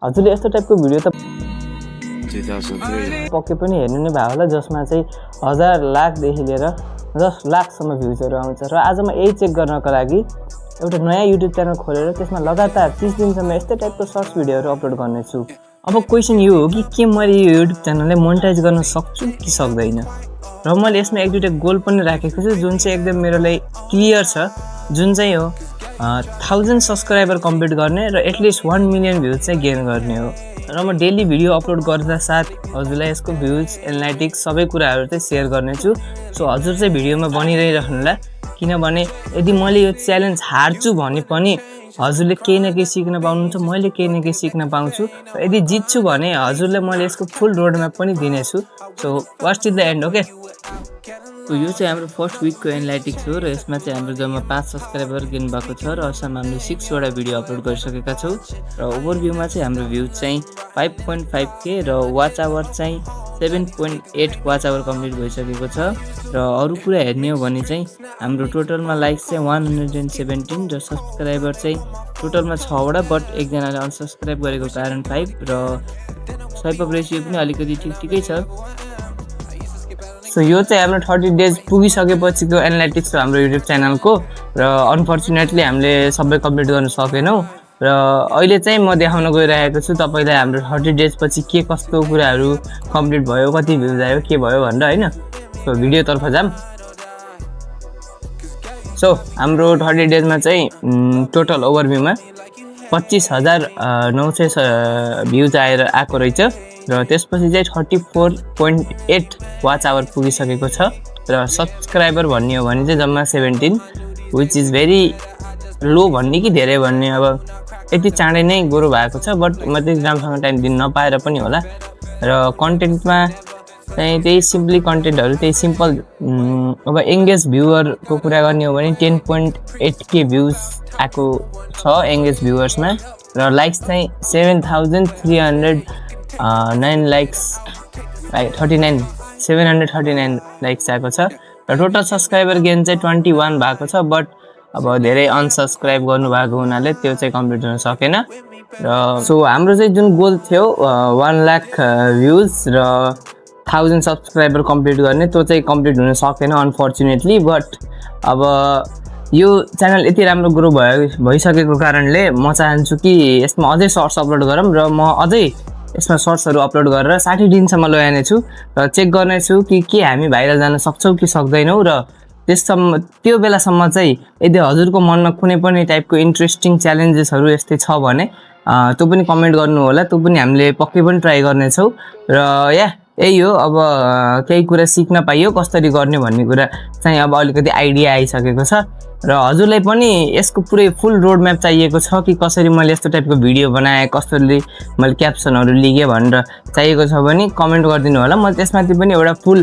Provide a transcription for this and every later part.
हजुरले यस्तो टाइपको भिडियो त 2003 पक्कै पनि हेर्नु नै भयो होला, जसमा चाहिँ 1000 लाखदेखि लिएर 10 लाखसम्म भ्युजहरू आउँछ। र आज म यही चेक गर्नको लागि एउटा नयाँ युट्युब च्यानल खोलेर त्यसमा लगातार 30 दिनसम्म यस्तै टाइपको सर्ट्स भिडियोहरू अपलोड गर्नेछु। अब क्वेसन यो हो कि मैले यो युट्युब च्यानललाई मोनेटाइज गर्न सक्छु कि सक्दैन। र मैले यसमा एक दुईवटा गोल पनि राखेको छु, जुन चाहिँ एकदम मेरो लागि क्लियर छ, जुन चाहिँ हो 1000 सब्सक्राइबर कम्प्लिट गर्ने र एटलिस्ट 1 मिलियन भ्युज चाहिँ गेन गर्ने हो। र म डेली भिडियो अपलोड गर्दा साथ हजुरलाई यसको भ्युज एनालाइटिक्स सबै कुराहरू चाहिँ सेयर गर्नेछु। सो हजुर चाहिँ भिडियोमा बनिरहनुहोला, किनभने यदि मैले यो च्यालेन्ज हार्छु भने पनि हजुरले केही न केही सिक्न पाउनुहुन्छ, मैले केही न केही सिक्न पाउँछु। र यदि जित्छु भने हजुरलाई मैले यसको फुल रोड म्याप पनि दिनेछु। So watch till the and, okay. So यो चाहिँ हाम्रो फर्स्ट विकको एनालाइटिक्स हो र यसमा चाहिँ हाम्रो जम्मा 5 सब्सक्राइबर गेन भएको छ र अहिलेसम्म हामीले 6 वटा भिडियो अपलोड गरिसकेका छौँ। र ओभरभ्यूमा चाहिँ हाम्रो भ्युज चाहिँ 5.5K र वाच आवर चाहिँ 7.8 वाच आवर कम्प्लिट भइसकेको छ। र अरू कुरा हेर्ने हो भने चाहिँ हाम्रो टोटलमा लाइक्स चाहिँ 117 र सब्सक्राइबर चाहिँ टोटलमा 6 वटा, बट एकजनाले अनसब्सक्राइब गरेको कारण 5 र स्वाइप अप रेसियो पनि अलिकति ठिकै छ। सो यो चाहिँ हाम्रो 30 डेज पुगिसकेपछिको एनालाइटिक्स हो हाम्रो युट्युब च्यानलको। र अनफर्चुनेटली हामीले सबै कम्प्लिट गर्न सकेनौँ। र अहिले चाहिँ म देखाउन गइरहेको छु तपाईँलाई हाम्रो 30 डेज पछि के कस्तो कुराहरू कम्प्लिट भयो, कति भ्युज आयो, के भयो भनेर, होइन। सो भिडियोतर्फ जाम। सो हाम्रो 30 डेजमा चाहिँ टोटल ओभरभ्यूमा 25,900 भ्युज आएको रहेछ। र त्यसपछि चाहिँ 34.8 वाच आवर पुगिसकेको छ। र सब्सक्राइबर भन्ने हो भने चाहिँ जम्मा 17, विच इज भेरी लो भन्ने कि धेरै भन्ने, अब यति चाँडै नै गोरो भएको छ, बट म त्यति राम्रोसँग टाइम दिन नपाएर पनि होला। र कन्टेन्टमा चाहिँ त्यही सिम्पली कन्टेन्टहरू, त्यही सिम्पल। अब एङ्गेज भ्युवरको कुरा गर्ने हो भने 10.8K भ्युज आएको छ एङ्गेज भ्युवर्समा। र लाइक्स चाहिँ 7,309 लाइक्स 739 लाइक्स आएको छ। र टोटल सब्सक्राइबर गेन चाहिँ 21 भएको छ, बट अब धेरै अनसब्सक्राइब गर्नुभएको हुनाले त्यो चाहिँ कम्प्लिट हुन सकेन। र सो हाम्रो चाहिँ जुन गोल थियो 1 लाख भ्युज र 1000 सब्सक्राइबर कम्प्लिट गर्ने, त्यो चाहिँ कम्प्लिट हुन सकेन अनफर्चुनेटली। बट अब यो च्यानल यति राम्रो ग्रो भइसकेको कारणले म चाहन्छु कि यसमा अझै सर्ट्स अपलोड गरौँ र म अझै यसमा सर्ट्सहरू अपलोड गरेर 60 दिनसम्म ल्याउनेछु र चेक गर्नेछु कि के हामी भाइरल जान सक्छौँ कि सक्दैनौँ। र त्यो बेलासम्म चाहिँ यदि हजुरको मनमा कुनै पनि टाइपको इन्ट्रेस्टिङ च्यालेन्जेसहरू यस्तै छ भने त्यो पनि कमेन्ट गर्नु होला, त्यो पनि हामीले पक्कै पनि ट्राई गर्नेछौँ। र यही हो, अब केही कुरा सिक्न पाइयो कसरी गर्ने भन्ने कुरा चाहिँ अब अलिकति आइडिया आइसकेको छ। र हजुरलाई पनि यसको पुरै फुल रोड म्याप चाहिएको छ कि कसरी मैले यस्तो टाइपको भिडियो बनाएँ, कसरी मैले क्याप्सनहरू लिएँ भनेर चाहिएको छ भने कमेन्ट गरिदिनु होला। म त्यसमाथि पनि एउटा फुल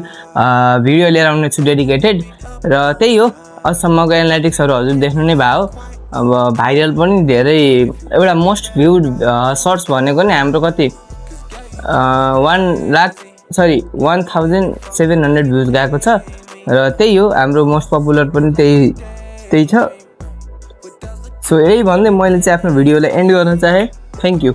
भिडियो लिएर आउने छु डेडिकेटेड। र त्यही हो, अहिलेसम्मको एनालाइटिक्सहरू हजुर देख्नु नै भयो। अब भाइरल पनि धेरै, एउटा मोस्ट भ्युड सर्ट्स भनेको नै हाम्रो कति 1700 भ्युज गएको छ। र त्यही हो, हाम्रो मोस्ट पपुलर पनि त्यही छ। सो यही भन्दै मैले चाहिँ आफ्नो भिडियोलाई एन्ड गर्न चाहेँ। Thank you.